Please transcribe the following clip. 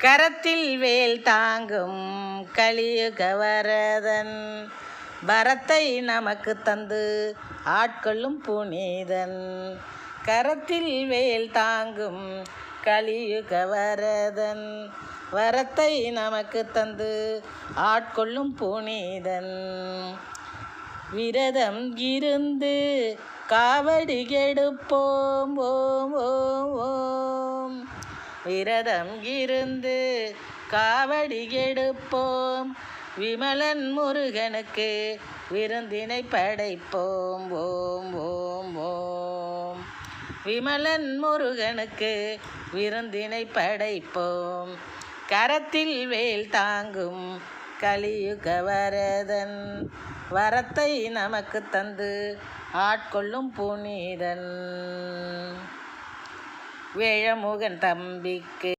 கரத்தில் வேல் தாங்கும் கலியுக வரதன், வரத்தை நமக்கு தந்து ஆட்கொள்ளும் புனிதன். கரத்தில் வேல் தாங்கும் கலியுக வரதன், வரத்தை நமக்கு தந்து ஆட்கொள்ளும் புனிதன். விரதம் இருந்து காவடி எடுப்போம் ஓம் ஓம் ஓம். விரதம் இருந்து காவடி எடுப்போம், விமலன் முருகனுக்கு விருந்தினை படைப்போம் ஓம் ஓம் ஓம். விமலன் முருகனுக்கு விருந்தினை படைப்போம். கரத்தில் வேல் தாங்கும் கலியுக வரதன், வரத்தை நமக்கு தந்து ஆட்கொள்ளும் புனிதன். வேழமுகன் தம்பிக்கு